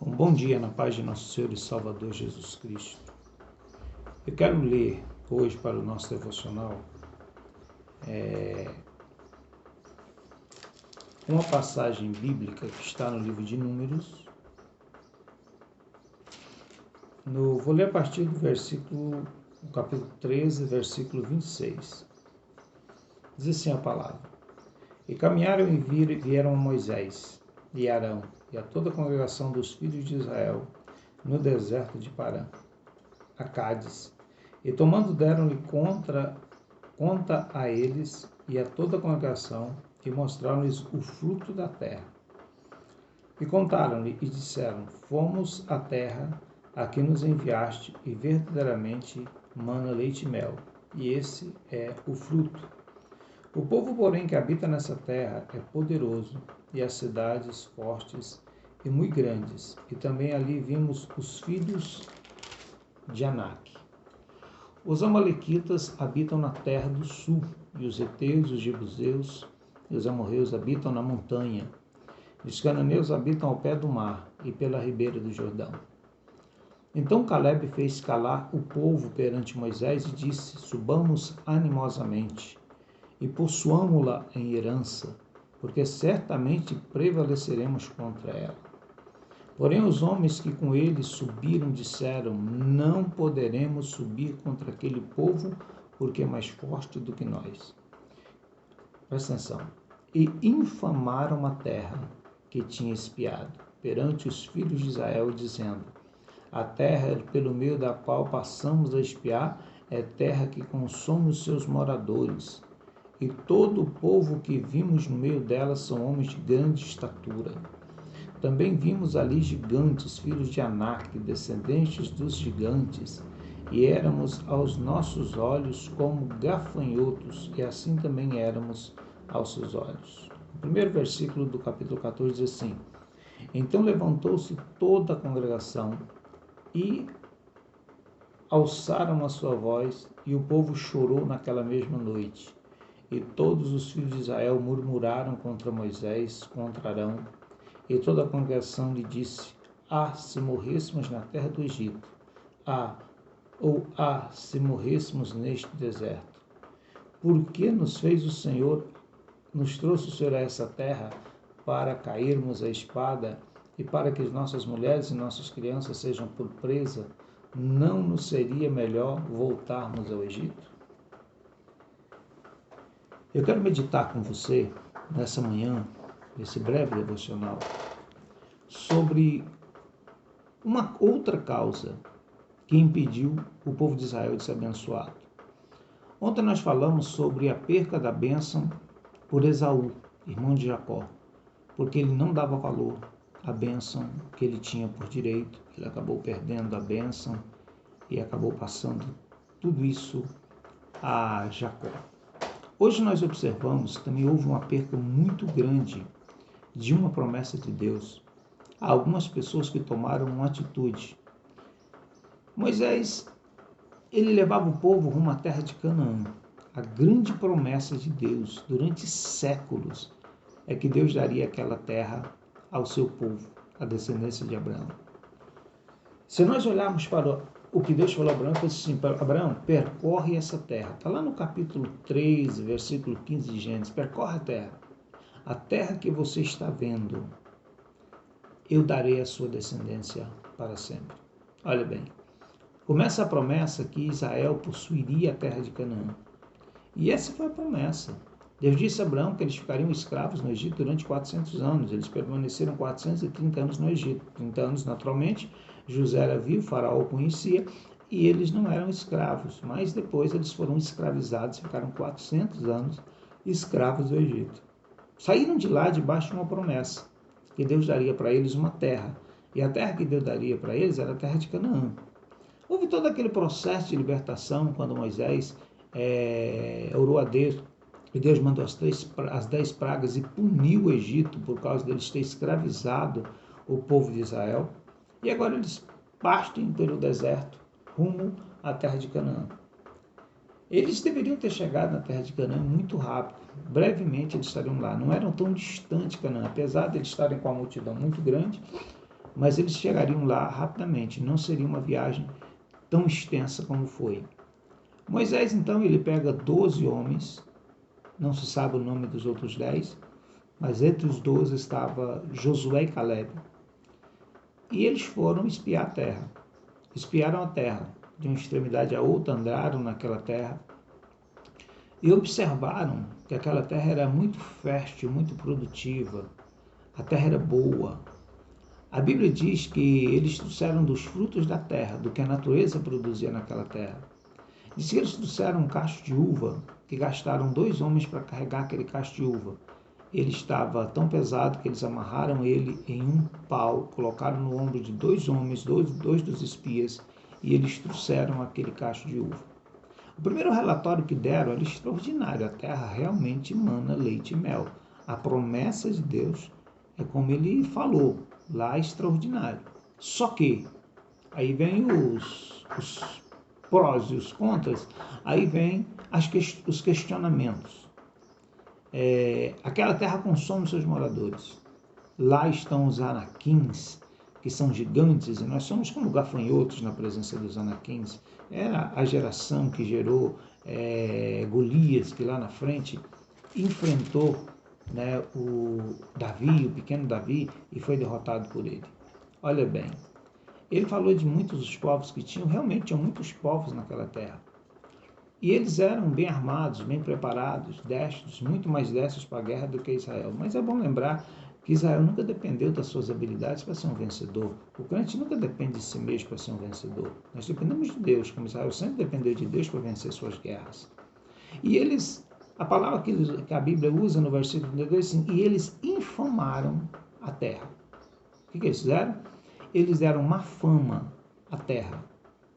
Um bom dia na paz de nosso Senhor e Salvador Jesus Cristo. Eu quero ler hoje para o nosso devocional uma passagem bíblica que está no livro de Números. Vou ler a partir do capítulo 13, versículo 26. Diz assim a palavra: E caminharam e vieram a Moisés e Arão e a toda a congregação dos filhos de Israel no deserto de Parã, a Cádiz, e tomando deram-lhe conta a eles e a toda a congregação, e mostraram-lhes o fruto da terra. E contaram-lhe e disseram: Fomos à terra a que nos enviaste, e verdadeiramente mana leite e mel, e esse é o fruto. O povo, porém, que habita nessa terra é poderoso, e as cidades fortes e muito grandes. E também ali vimos os filhos de Anak. Os amalequitas habitam na terra do sul, e os heteus, os jebuseus e os amorreus habitam na montanha. E os cananeus habitam ao pé do mar e pela ribeira do Jordão. Então Caleb fez calar o povo perante Moisés e disse: Subamos animosamente e possuamo-la em herança, porque certamente prevaleceremos contra ela. Porém os homens que com ele subiram disseram: Não poderemos subir contra aquele povo, porque é mais forte do que nós. Presta atenção. E infamaram a terra que tinha espiado perante os filhos de Israel, dizendo: A terra pelo meio da qual passamos a espiar é terra que consome os seus moradores. E todo o povo que vimos no meio dela são homens de grande estatura. Também vimos ali gigantes, filhos de Anak, descendentes dos gigantes, e éramos aos nossos olhos como gafanhotos, e assim também éramos aos seus olhos. O primeiro versículo do capítulo 14 diz assim: Então levantou-se toda a congregação e alçaram a sua voz, e o povo chorou naquela mesma noite. E todos os filhos de Israel murmuraram contra Moisés, contra Arão, e toda a congregação lhe disse: se morrêssemos na terra do Egito, se morrêssemos neste deserto. Por que nos trouxe o Senhor a essa terra para cairmos à espada e para que nossas mulheres e nossas crianças sejam por presa? Não nos seria melhor voltarmos ao Egito? Eu quero meditar com você nessa manhã, nesse breve devocional, sobre uma outra causa que impediu o povo de Israel de ser abençoado. Ontem nós falamos sobre a perca da bênção por Esaú, irmão de Jacó, porque ele não dava valor à bênção que ele tinha por direito. Ele acabou perdendo a bênção e acabou passando tudo isso a Jacó. Hoje nós observamos que também houve uma perca muito grande de uma promessa de Deus. Há algumas pessoas que tomaram uma atitude. Moisés, ele levava o povo rumo à terra de Canaã. A grande promessa de Deus durante séculos é que Deus daria aquela terra ao seu povo, a descendência de Abraão. Se nós olharmos para o que Deus falou a Abraão, ele disse assim: Abraão, percorre essa terra. Está lá no capítulo 3, versículo 15 de Gênesis. Percorre a terra. A terra que você está vendo, eu darei a sua descendência para sempre. Olha bem, começa a promessa que Israel possuiria a terra de Canaã. E essa foi a promessa. Deus disse a Abraão que eles ficariam escravos no Egito durante 400 anos. Eles permaneceram 430 anos no Egito. 30 anos, naturalmente, José era vivo, Faraó o conhecia, e eles não eram escravos. Mas depois eles foram escravizados, ficaram 400 anos escravos do Egito. Saíram de lá debaixo de uma promessa, que Deus daria para eles uma terra. E a terra que Deus daria para eles era a terra de Canaã. Houve todo aquele processo de libertação, quando Moisés orou a Deus, e Deus mandou as 10 pragas e puniu o Egito por causa deles ter escravizado o povo de Israel. E agora eles partem pelo deserto, rumo à terra de Canaã. Eles deveriam ter chegado na terra de Canaã muito rápido. Brevemente eles estariam lá. Não eram tão distantes de Canaã. Apesar de eles estarem com uma multidão muito grande, mas eles chegariam lá rapidamente, não seria uma viagem tão extensa como foi. Moisés, então, ele pega 12 homens, não se sabe o nome dos outros 10, mas entre os 12 estava Josué e Caleb. E eles foram espiar a terra. Espiaram a terra. De uma extremidade a outra, andaram naquela terra e observaram que aquela terra era muito fértil, muito produtiva. A terra era boa. A Bíblia diz que eles trouxeram dos frutos da terra, do que a natureza produzia naquela terra. Diz que eles trouxeram um cacho de uva, que gastaram 2 homens para carregar aquele cacho de uva. Ele estava tão pesado que eles amarraram ele em um pau, colocaram no ombro de 2 homens, dois dos espias, e eles trouxeram aquele cacho de uva. O primeiro relatório que deram era extraordinário. A terra realmente mana leite e mel. A promessa de Deus é como ele falou, lá é extraordinário. Só que, aí vem os prós e os contras, aí vem os questionamentos. Aquela terra consome seus moradores. Lá estão os anaquins, que são gigantes, e nós somos como gafanhotos na presença dos anaquins. Era a geração que gerou Golias, que lá na frente enfrentou, né, o Davi, o pequeno Davi, e foi derrotado por ele. Olha bem, ele falou de muitos dos povos que tinham, realmente tinham muitos povos naquela terra. E eles eram bem armados, bem preparados, destros, muito mais destros para a guerra do que Israel. Mas é bom lembrar que Israel nunca dependeu das suas habilidades para ser um vencedor. O crente nunca depende de si mesmo para ser um vencedor. Nós dependemos de Deus, como Israel sempre dependeu de Deus para vencer suas guerras. E eles, a palavra que a Bíblia usa no versículo 32 é assim, e eles infamaram a terra. O que eles fizeram? Eles deram má fama à terra.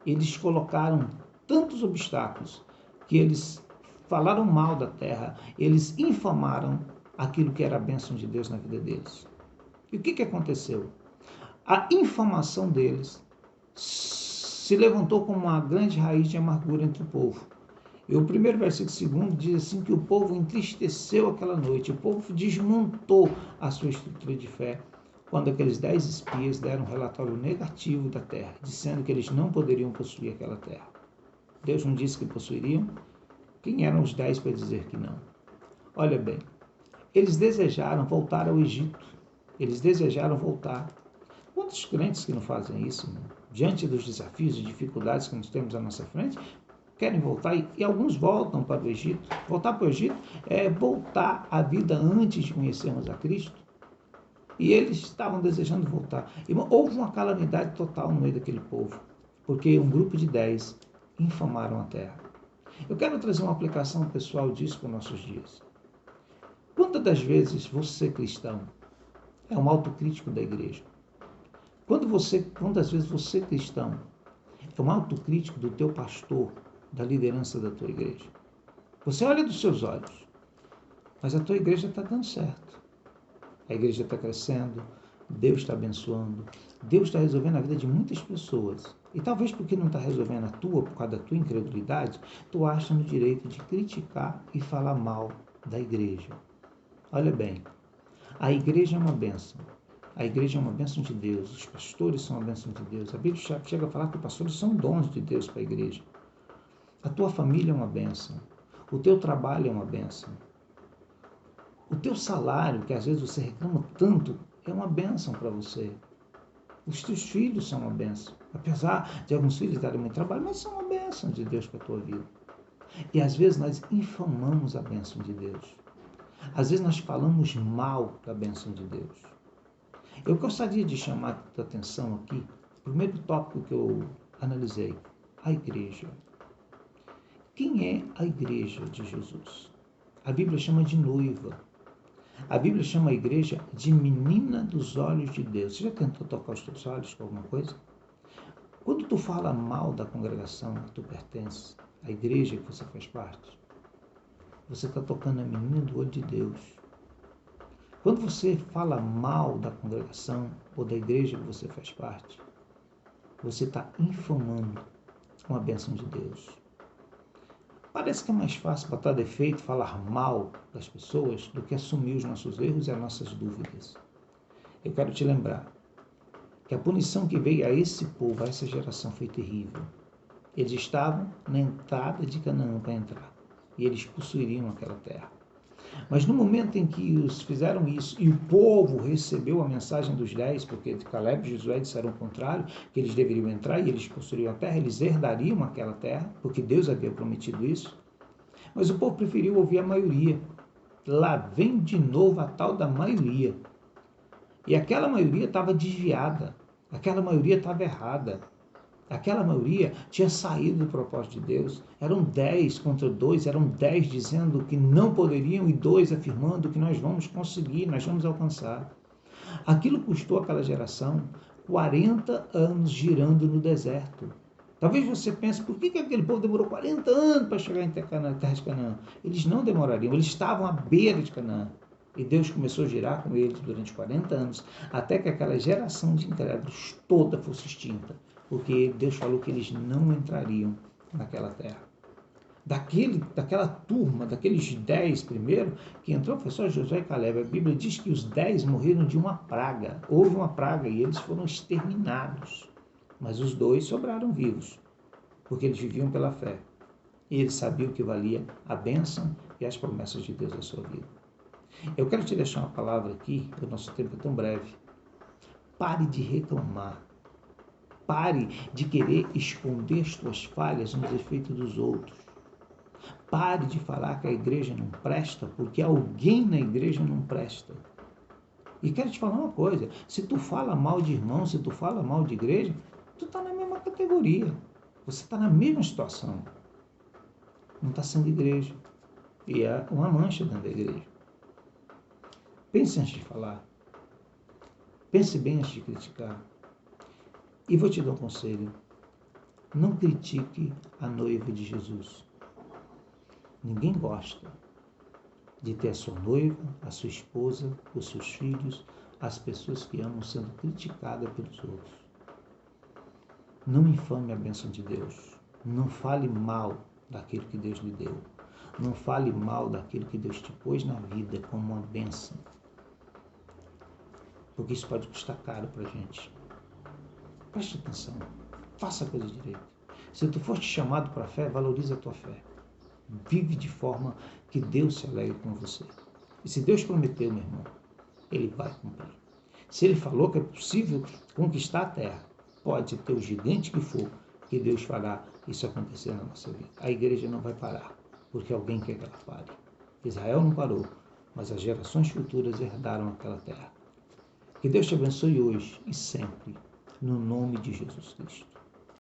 Eles colocaram tantos obstáculos que eles falaram mal da terra, eles infamaram aquilo que era a bênção de Deus na vida deles. E o que aconteceu? A infamação deles se levantou como uma grande raiz de amargura entre o povo. E o primeiro versículo segundo diz assim que o povo entristeceu aquela noite, o povo desmontou a sua estrutura de fé, quando aqueles 10 espias deram um relatório negativo da terra, dizendo que eles não poderiam possuir aquela terra. Deus não disse que possuiriam? Quem eram os 10 para dizer que não? Olha bem, eles desejaram voltar ao Egito. Eles desejaram voltar. Quantos crentes que não fazem isso, irmão? Diante dos desafios e dificuldades que nós temos à nossa frente, querem voltar e alguns voltam para o Egito. Voltar para o Egito é voltar à vida antes de conhecermos a Cristo. E eles estavam desejando voltar. E houve uma calamidade total no meio daquele povo, porque um grupo de 10 infamaram a terra. Eu quero trazer uma aplicação pessoal disso para os nossos dias. Quantas das vezes você, cristão, é um autocrítico da igreja? Quantas vezes você, cristão, é um autocrítico do teu pastor, da liderança da tua igreja? Você olha dos seus olhos, mas a tua igreja está dando certo. A igreja está crescendo, Deus está abençoando, Deus está resolvendo a vida de muitas pessoas. E talvez porque não está resolvendo a tua, por causa da tua incredulidade, tu acha no direito de criticar e falar mal da igreja. Olha bem, a igreja é uma bênção. A igreja é uma bênção de Deus, os pastores são uma bênção de Deus. A Bíblia chega a falar que os pastores são dons de Deus para a igreja. A tua família é uma bênção, o teu trabalho é uma bênção. O teu salário, que às vezes você reclama tanto, é uma bênção para você. Os teus filhos são uma bênção. Apesar de alguns filhos darem muito trabalho, mas são uma bênção de Deus para a tua vida. E às vezes nós infamamos a bênção de Deus. Às vezes nós falamos mal da bênção de Deus. Eu gostaria de chamar a atenção aqui, o primeiro tópico que eu analisei, a igreja. Quem é a igreja de Jesus? A Bíblia chama de noiva. A Bíblia chama a igreja de menina dos olhos de Deus. Você já tentou tocar os teus olhos com alguma coisa? Quando tu fala mal da congregação que tu pertences, a igreja que você faz parte, você está tocando a menina do olho de Deus. Quando você fala mal da congregação ou da igreja que você faz parte, você está infamando uma bênção de Deus. Parece que é mais fácil botar defeito, falar mal das pessoas, do que assumir os nossos erros e as nossas dúvidas. Eu quero te lembrar que a punição que veio a esse povo, a essa geração, foi terrível. Eles estavam na entrada de Canaã para entrar, e eles possuiriam aquela terra. Mas no momento em que os fizeram isso, e o povo recebeu a mensagem dos 10, porque Caleb e Josué disseram o contrário, que eles deveriam entrar e eles possuiriam a terra, eles herdariam aquela terra, porque Deus havia prometido isso. Mas o povo preferiu ouvir a maioria. Lá vem de novo a tal da maioria. E aquela maioria estava desviada, aquela maioria estava errada. Aquela maioria tinha saído do propósito de Deus. Eram 10 contra 2, eram 10 dizendo que não poderiam e 2 afirmando que nós vamos conseguir, nós vamos alcançar. Aquilo custou àquela geração 40 anos girando no deserto. Talvez você pense, por que aquele povo demorou 40 anos para chegar em terra de Canaã? Eles não demorariam, eles estavam à beira de Canaã. E Deus começou a girar com eles durante 40 anos, até que aquela geração de incrédulos toda fosse extinta. Porque Deus falou que eles não entrariam naquela terra. Daquela turma, daqueles 10 primeiro, que entrou foi só Josué e Caleb. A Bíblia diz que os 10 morreram de uma praga. Houve uma praga e eles foram exterminados. Mas os 2 sobraram vivos, porque eles viviam pela fé. E eles sabiam que valia a bênção e as promessas de Deus à sua vida. Eu quero te deixar uma palavra aqui, o nosso tempo é tão breve. Pare de reclamar. Pare de querer esconder as tuas falhas nos defeitos dos outros. Pare de falar que a igreja não presta, porque alguém na igreja não presta. E quero te falar uma coisa, se tu fala mal de irmão, se tu fala mal de igreja, tu está na mesma categoria. Você está na mesma situação. Não está sendo igreja. E é uma mancha dentro da igreja. Pense antes de falar. Pense bem antes de criticar. E vou te dar um conselho. Não critique a noiva de Jesus. Ninguém gosta de ter a sua noiva, a sua esposa, os seus filhos, as pessoas que amam sendo criticadas pelos outros. Não infame a bênção de Deus. Não fale mal daquilo que Deus lhe deu. Não fale mal daquilo que Deus te pôs na vida como uma bênção. Porque isso pode custar caro para a gente. Preste atenção. Faça a coisa direito. Se tu foste chamado para a fé, valoriza a tua fé. Vive de forma que Deus se alegre com você. E se Deus prometeu, meu irmão, Ele vai cumprir. Se Ele falou que é possível conquistar a terra, pode ter o gigante que for, que Deus fará isso acontecer na nossa vida. A igreja não vai parar, porque alguém quer que ela pare. Israel não parou, mas as gerações futuras herdaram aquela terra. Que Deus te abençoe hoje e sempre, no nome de Jesus Cristo.